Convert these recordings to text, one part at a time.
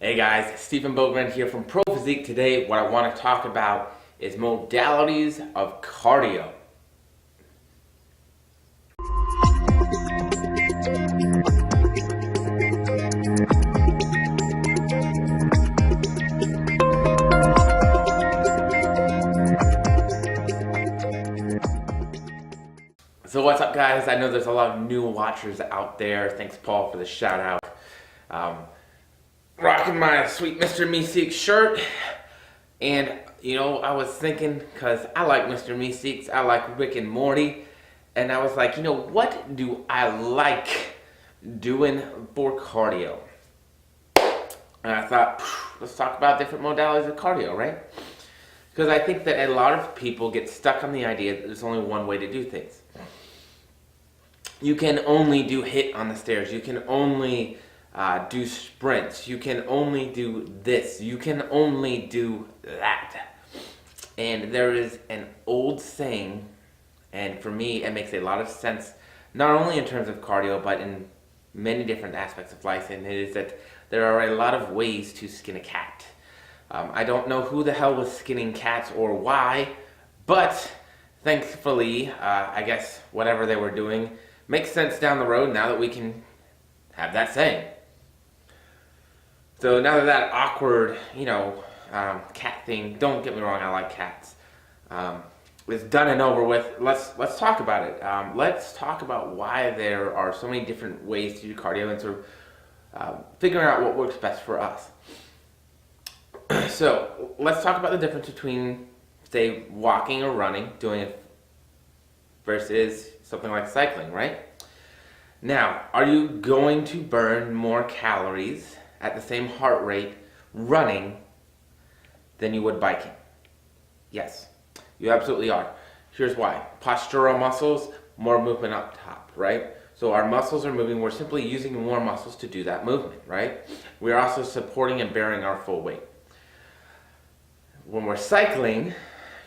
Hey guys, Stephen Bogman here from Pro Physique. Today, what I want to talk about is modalities of cardio. So what's up guys? I know there's a lot of new watchers out there. Thanks Paul for the shout out. Rocking my sweet Mr. Meeseeks shirt. And I was thinking, because I like Mr. Meeseeks, I like Rick and Morty. And I was like, what do I like doing for cardio? And I thought, let's talk about different modalities of cardio, right? Because I think that a lot of people get stuck on the idea that there's only one way to do things. You can only do HIIT on the stairs. You can only do sprints. You can only do this. You can only do that. And there is an old saying, and for me it makes a lot of sense, not only in terms of cardio, but in many different aspects of life, and it is that there are a lot of ways to skin a cat. I don't know who the hell was skinning cats or why, but thankfully, I guess whatever they were doing makes sense down the road now that we can have that saying. So now that awkward, cat thing, don't get me wrong, I like cats, is done and over with, let's talk about it. Let's talk about why there are so many different ways to do cardio and sort of figuring out what works best for us. So let's talk about the difference between, say, walking or running, doing it versus something like cycling, right? Now, are you going to burn more calories at the same heart rate running than you would biking? Yes, you absolutely are. Here's why. Postural muscles, more movement up top, right? So our muscles are moving, we're simply using more muscles to do that movement, right? We're also supporting and bearing our full weight. When we're cycling,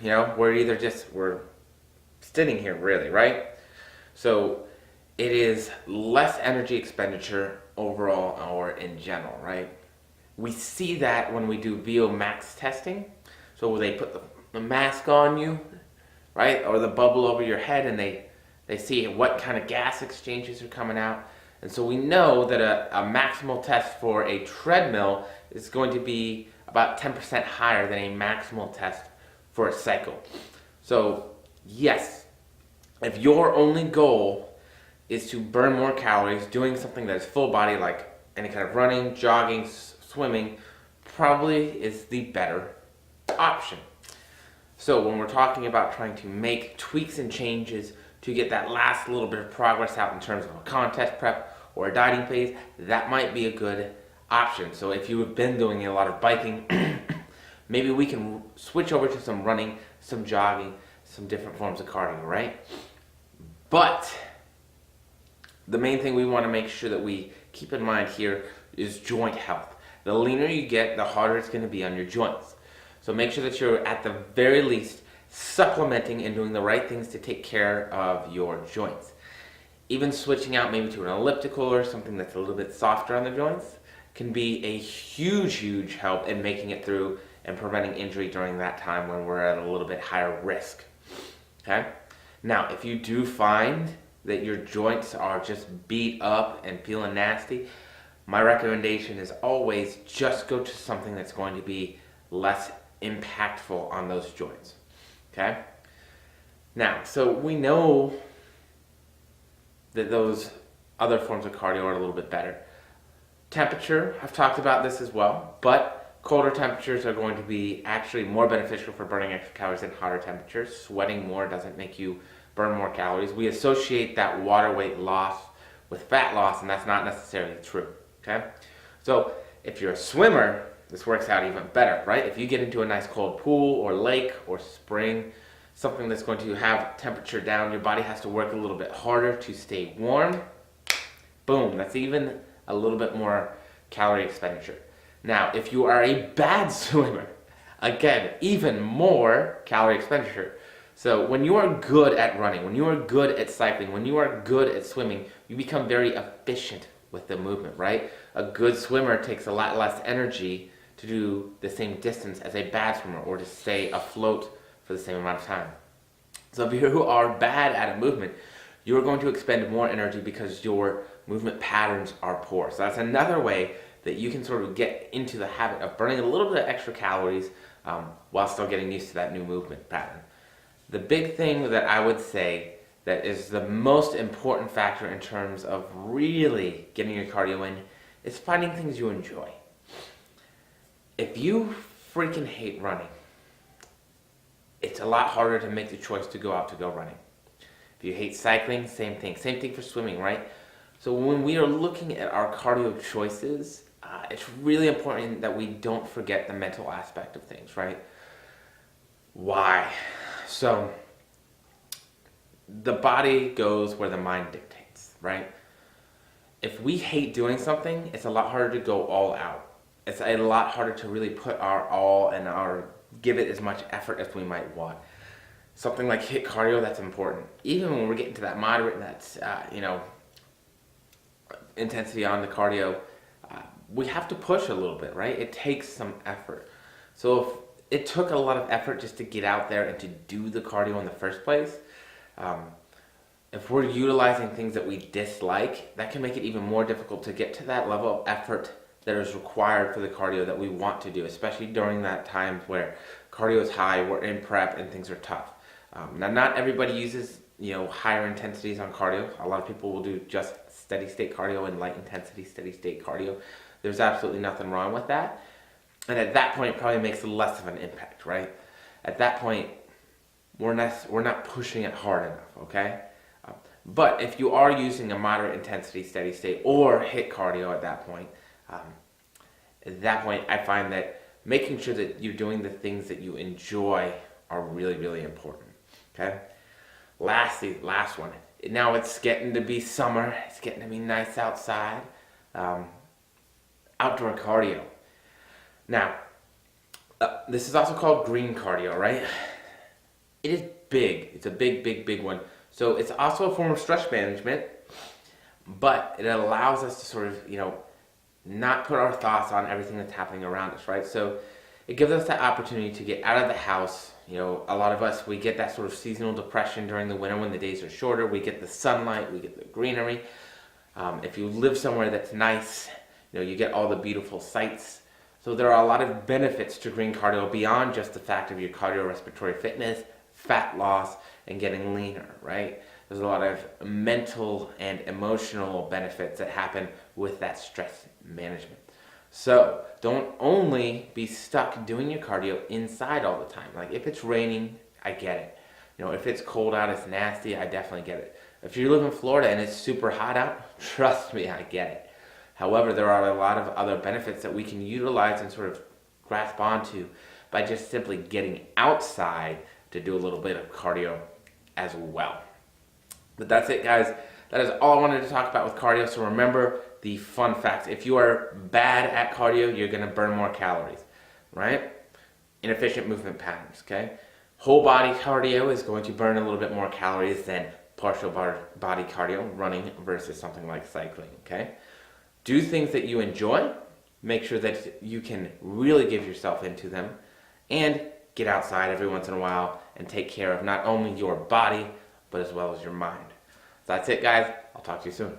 we're sitting here really, right? So it is less energy expenditure overall or in general, right? We see that when we do VO max testing. So they put the mask on you, right? Or the bubble over your head, and they see what kind of gas exchanges are coming out. And so we know that a maximal test for a treadmill is going to be about 10% higher than a maximal test for a cycle. So yes, if your only goal is to burn more calories, doing something that is full body, like any kind of running, jogging, swimming, probably is the better option. So when we're talking about trying to make tweaks and changes to get that last little bit of progress out in terms of a contest prep or a dieting phase, that might be a good option. So if you have been doing a lot of biking, maybe we can switch over to some running, some jogging, some different forms of cardio, right? But the main thing we want to make sure that we keep in mind here is joint health. The leaner you get, the harder it's going to be on your joints. So make sure that you're at the very least supplementing and doing the right things to take care of your joints. Even switching out maybe to an elliptical or something that's a little bit softer on the joints can be a huge help in making it through and preventing injury during that time when we're at a little bit higher risk. Okay? Now, if you do find that your joints are just beat up and feeling nasty, my recommendation is always just go to something that's going to be less impactful on those joints. Okay? Now, so we know that those other forms of cardio are a little bit better. Temperature, I've talked about this as well, but colder temperatures are going to be actually more beneficial for burning extra calories than hotter temperatures. Sweating more doesn't make you burn more calories. We associate that water weight loss with fat loss, and that's not necessarily true, okay? So if you're a swimmer, this works out even better, right? If you get into a nice cold pool or lake or spring, something that's going to have temperature down, your body has to work a little bit harder to stay warm. Boom, that's even a little bit more calorie expenditure. Now, if you are a bad swimmer, again, even more calorie expenditure. So when you are good at running, when you are good at cycling, when you are good at swimming, you become very efficient with the movement, right? A good swimmer takes a lot less energy to do the same distance as a bad swimmer, or to stay afloat for the same amount of time. So if you are bad at a movement, you're going to expend more energy because your movement patterns are poor. So that's another way that you can sort of get into the habit of burning a little bit of extra calories while still getting used to that new movement pattern. The big thing that I would say that is the most important factor in terms of really getting your cardio in is finding things you enjoy. If you freaking hate running, it's a lot harder to make the choice to go out to go running. If you hate cycling, same thing. Same thing for swimming, right? So when we are looking at our cardio choices, it's really important that we don't forget the mental aspect of things, right? Why? So the body goes where the mind dictates, right? If we hate doing something, it's a lot harder to go all out. It's a lot harder to really put our all and give it as much effort as we might want. Something like HIIT cardio, that's important. Even when we're getting to that moderate, that's intensity on the cardio, we have to push a little bit, right? It takes some effort. So if it took a lot of effort just to get out there and to do the cardio in the first place, if we're utilizing things that we dislike, that can make it even more difficult to get to that level of effort that is required for the cardio that we want to do, especially during that time where cardio is high, we're in prep, and things are tough. Now, not everybody uses higher intensities on cardio. A lot of people will do just steady state cardio and light intensity steady state cardio. There's absolutely nothing wrong with that. And at that point, it probably makes less of an impact, right? At that point, we're not pushing it hard enough, okay? But if you are using a moderate intensity steady state or HIIT cardio at that point, I find that making sure that you're doing the things that you enjoy are really, really important, okay? Lastly, last one. Now it's getting to be summer. It's getting to be nice outside. Outdoor cardio. Now, this is also called green cardio, right? It is big. It's a big, big, big one. So it's also a form of stress management, but it allows us to sort of, not put our thoughts on everything that's happening around us, right? So it gives us that opportunity to get out of the house. A lot of us, we get that sort of seasonal depression during the winter when the days are shorter. We get the sunlight, we get the greenery. If you live somewhere that's nice, you get all the beautiful sights. So there are a lot of benefits to green cardio beyond just the fact of your cardiorespiratory fitness, fat loss, and getting leaner, right? There's a lot of mental and emotional benefits that happen with that stress management. So don't only be stuck doing your cardio inside all the time. Like if it's raining, I get it. If it's cold out, it's nasty, I definitely get it. If you live in Florida and it's super hot out, trust me, I get it. However, there are a lot of other benefits that we can utilize and sort of grasp onto by just simply getting outside to do a little bit of cardio as well. But that's it, guys. That is all I wanted to talk about with cardio. So remember the fun facts. If you are bad at cardio, you're going to burn more calories, right? Inefficient movement patterns, okay? Whole body cardio is going to burn a little bit more calories than partial body cardio, running versus something like cycling, okay? Do things that you enjoy. Make sure that you can really give yourself into them. And get outside every once in a while and take care of not only your body, but as well as your mind. So that's it, guys. I'll talk to you soon.